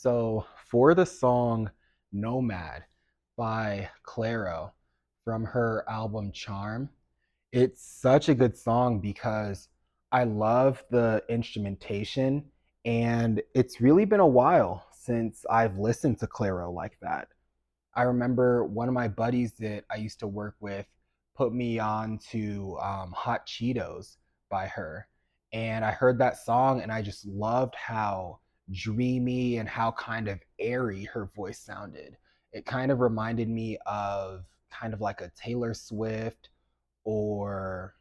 So for the song Nomad by Clairo from her album Charm, it's such a good song because I love the instrumentation, and it's really been a while since I've listened to Clairo like that. I remember one of my buddies that I used to work with put me on to Hot Cheetos by her. And I heard that song and I just loved how dreamy and how kind of airy her voice sounded. It kind of reminded me of kind of like a Taylor Swift, or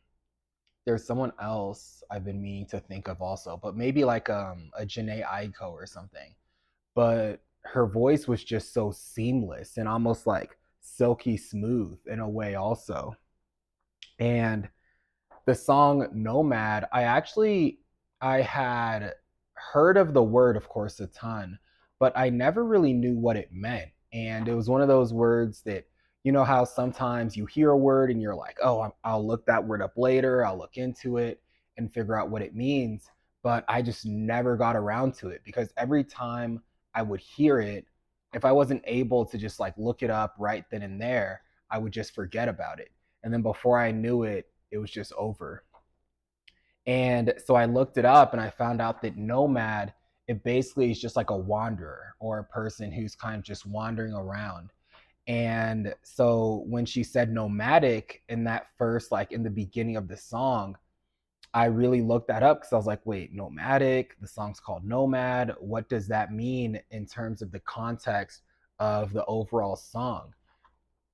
there's someone else I've been meaning to think of also, but maybe like a Janae Aiko or something. But her voice was just so seamless and almost like silky smooth in a way also. And the song Nomad, I had heard of the word, of course, a ton, but I never really knew what it meant. And it was one of those words that, you know how sometimes you hear a word and you're like, oh, I'll look that word up later, I'll look into it and figure out what it means. But I just never got around to it because every time I would hear it, if I wasn't able to just like look it up right then and there, I would just forget about it. And then before I knew it, it was just over. And so I looked it up and I found out that nomad, it basically is just like a wanderer or a person who's kind of just wandering around. And so when she said nomadic in that first, like in the beginning of the song, I really looked that up because I was like, wait, nomadic, the song's called Nomad. What does that mean in terms of the context of the overall song?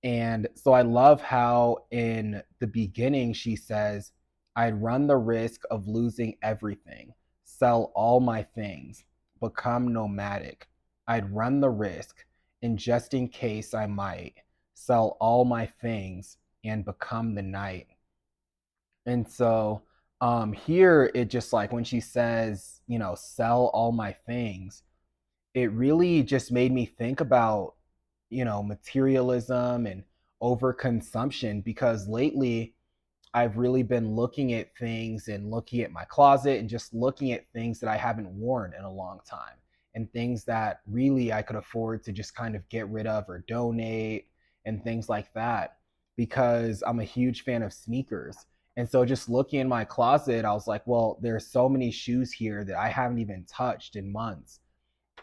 And so I love how in the beginning she says, I'd run the risk of losing everything, sell all my things, become nomadic. I'd run the risk, and just in case I might, sell all my things and become the night. And so here it just like when she says, sell all my things, it really just made me think about, materialism and overconsumption because lately I've really been looking at things and looking at my closet and just looking at things that I haven't worn in a long time and things that really I could afford to just kind of get rid of or donate and things like that because I'm a huge fan of sneakers. And so just looking in my closet, I was like, well, there's so many shoes here that I haven't even touched in months.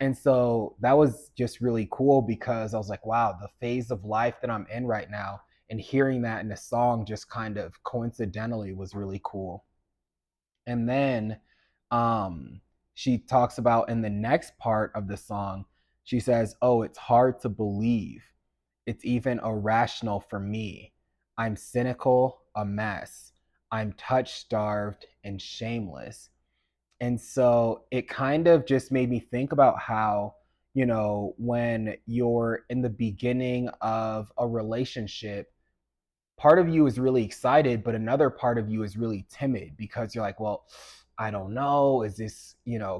And so that was just really cool because I was like, wow, the phase of life that I'm in right now and hearing that in a song just kind of coincidentally was really cool. And then um she talks about in the next part of the song, she says, "Oh, it's hard to believe. It's even irrational for me. I'm cynical, a mess. I'm touch starved and shameless." And so it kind of just made me think about how, when you're in the beginning of a relationship, part of you is really excited, but another part of you is really timid because you're like, well, I don't know, is this,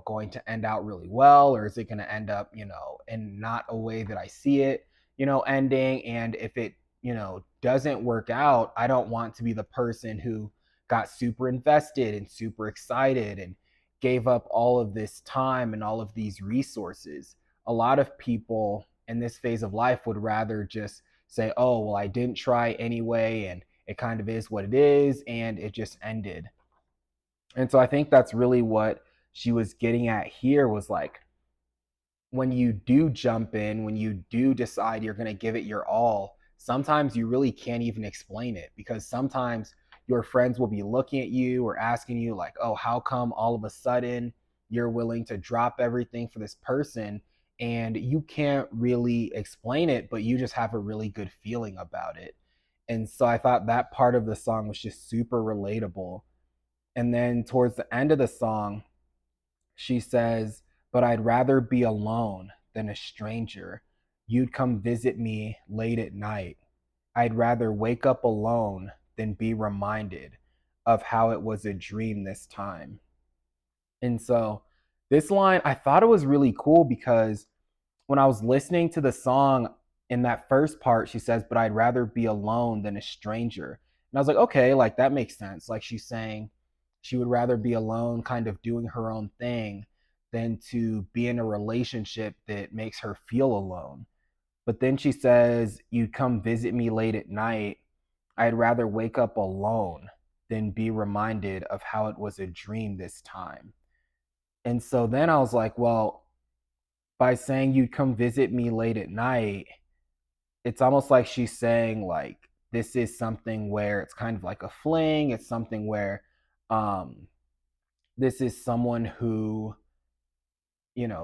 going to end out really well, or is it going to end up, in not a way that I see it, ending? And if it, doesn't work out, I don't want to be the person who got super invested and super excited and gave up all of this time and all of these resources. A lot of people in this phase of life would rather just say, oh, well, I didn't try anyway, and it kind of is what it is, and it just ended. And so I think that's really what she was getting at here was like, when you do jump in, when you do decide you're going to give it your all, sometimes you really can't even explain it because sometimes your friends will be looking at you or asking you, like, oh, how come all of a sudden you're willing to drop everything for this person? And you can't really explain it, but you just have a really good feeling about it. And so I thought that part of the song was just super relatable. And then towards the end of the song, she says, but I'd rather be alone than a stranger. You'd come visit me late at night. I'd rather wake up alone than be reminded of how it was a dream this time. And so this line, I thought it was really cool because when I was listening to the song in that first part, she says, but I'd rather be alone than a stranger. And I was like, okay, like that makes sense. Like she's saying she would rather be alone, kind of doing her own thing than to be in a relationship that makes her feel alone. But then she says, "You'd come visit me late at night. I'd rather wake up alone than be reminded of how it was a dream this time." And so then I was like, well, by saying you'd come visit me late at night, it's almost like she's saying, like, this is something where it's kind of like a fling. It's something where um, this is someone who,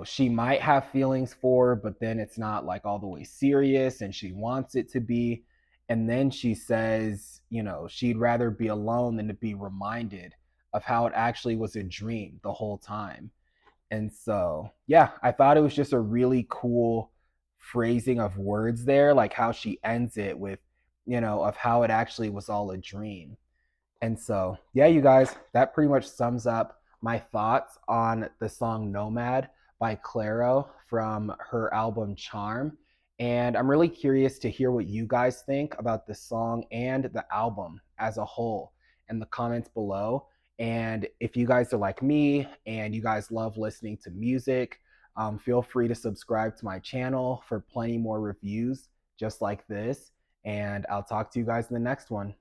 she might have feelings for, but then it's not like all the way serious and she wants it to be. And then she says, she'd rather be alone than to be reminded of how it actually was a dream the whole time. And so, yeah, I thought it was just a really cool phrasing of words there, like how she ends it with, of how it actually was all a dream. And so, yeah, you guys, that pretty much sums up my thoughts on the song Nomad by Clairo from her album Charm. And I'm really curious to hear what you guys think about the song and the album as a whole in the comments below. And if you guys are like me and you guys love listening to music, feel free to subscribe to my channel for plenty more reviews just like this. And I'll talk to you guys in the next one.